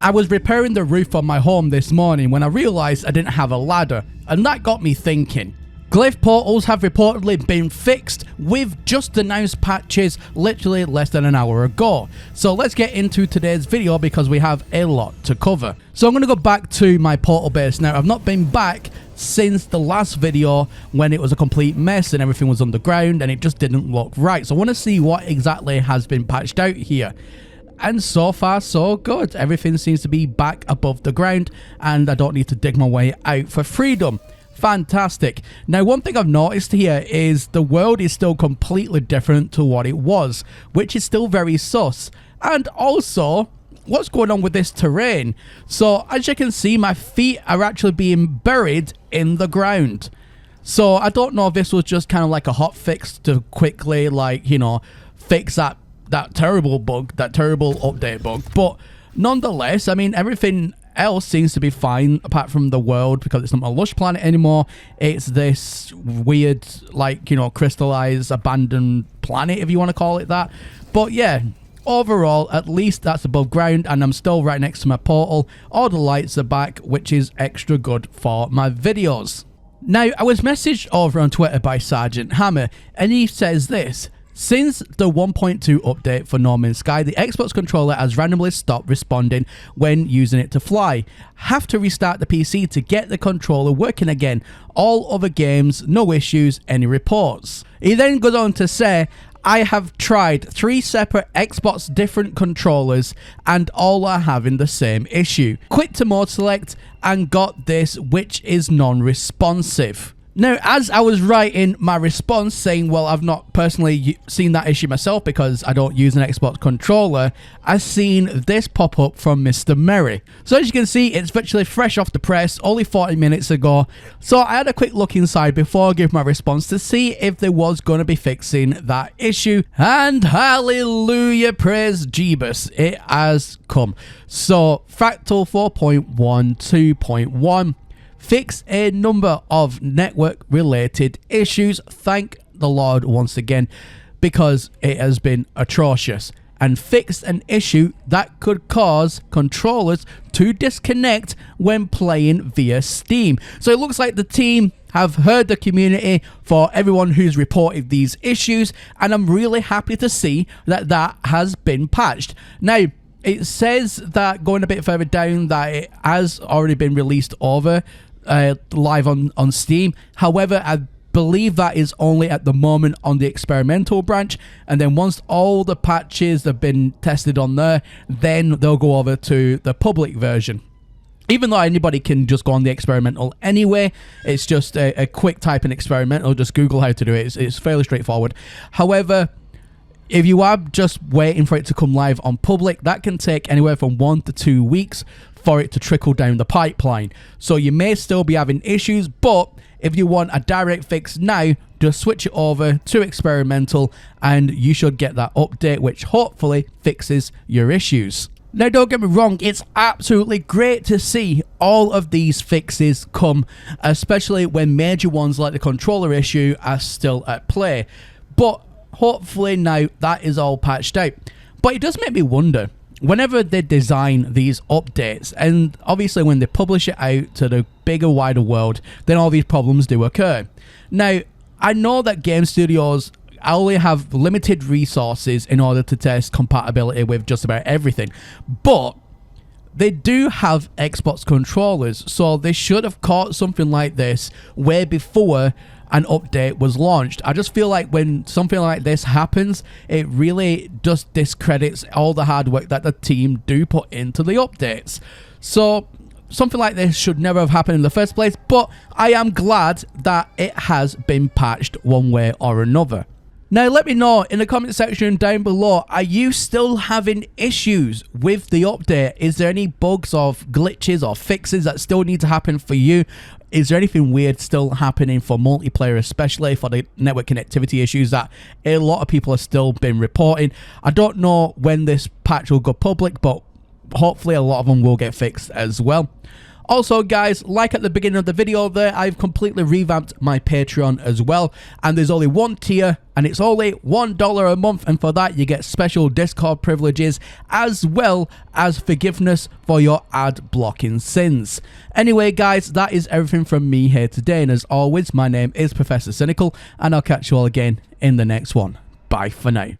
I was repairing the roof on my home this morning when I realised I didn't have a ladder, and that got me thinking. Glyph portals have reportedly been fixed with just announced patches literally less than an hour ago. So let's get into today's video because we have a lot to cover. So I'm going to go back to my portal base now. I've not been back since the last video when it was a complete mess and everything was underground and it just didn't look right. So I want to see what exactly has been patched out here. And so far, so good. Everything seems to be back above the ground and I don't need to dig my way out for freedom. Fantastic. Now, one thing I've noticed here is the world is still completely different to what it was, which is still very sus. And also, what's going on with this terrain? So, as you can see, my feet are actually being buried in the ground. So, I don't know if this was just kind of like a hot fix to quickly, like, you know, fix that terrible bug, that terrible update bug. But nonetheless, I mean, everything else seems to be fine apart from the world because it's not a lush planet anymore. It's this weird, like, you know, crystallized abandoned planet, if you want to call it that. But yeah, overall, at least that's above ground and I'm still right next to my portal. All the lights are back, which is extra good for my videos. Now, I was messaged over on Twitter by Sergeant Hammer and he says this: since the 1.2 update for No Man's Sky, the Xbox controller has randomly stopped responding when using it to fly. Have to restart the PC to get the controller working again. All other games, no issues, any reports. He then goes on to say, I have tried 3 separate Xbox different controllers and all are having the same issue. Quit to mode select and got this, which is non-responsive. Now, as I was writing my response saying, well, I've not personally seen that issue myself because I don't use an Xbox controller, I've seen this pop up from Mr. Merry. So as you can see, it's virtually fresh off the press, only 40 minutes ago. So I had a quick look inside before I gave my response to see if there was going to be fixing that issue. And hallelujah, praise Jeebus, it has come. So Fractal 4.12.1 fix a number of network related issues. Thank the Lord once again, because it has been atrocious, and fixed an issue that could cause controllers to disconnect when playing via Steam. So it looks like the team have heard the community for everyone who's reported these issues, and I'm really happy to see that that has been patched. Now, it says that going a bit further down that it has already been released over live on Steam. However, I believe that is only at the moment on the experimental branch, and then once all the patches have been tested on there, then they'll go over to the public version. Even though anybody can just go on the experimental anyway, it's just a quick type in experimental, just Google how to do it. It's fairly straightforward. However, if you are just waiting for it to come live on public, that can take anywhere from 1 to 2 weeks for it to trickle down the pipeline. So you may still be having issues, but if you want a direct fix now, just switch it over to experimental and you should get that update, which hopefully fixes your issues. Now, don't get me wrong, it's absolutely great to see all of these fixes come, especially when major ones like the controller issue are still at play. But hopefully now that is all patched out. But it does make me wonder, whenever they design these updates, and obviously when they publish it out to the bigger, wider world, then all these problems do occur. Now, I know that game studios only have limited resources in order to test compatibility with just about everything, but they do have Xbox controllers, so they should have caught something like this way before an update was launched. I just feel like when something like this happens, it really just discredits all the hard work that the team do put into the updates. So something like this should never have happened in the first place, but I am glad that it has been patched one way or another. Now, let me know in the comment section down below, are you still having issues with the update? Is there any bugs or glitches or fixes that still need to happen for you? Is there anything weird still happening for multiplayer, especially for the network connectivity issues that a lot of people have still been reporting? I don't know when this patch will go public, but hopefully a lot of them will get fixed as well. Also guys, like at the beginning of the video there, I've completely revamped my Patreon as well, and there's only one tier and it's only $1 a month, and for that you get special Discord privileges as well as forgiveness for your ad blocking sins. Anyway guys, that is everything from me here today, and as always, my name is Professor Cynical, and I'll catch you all again in the next one. Bye for now.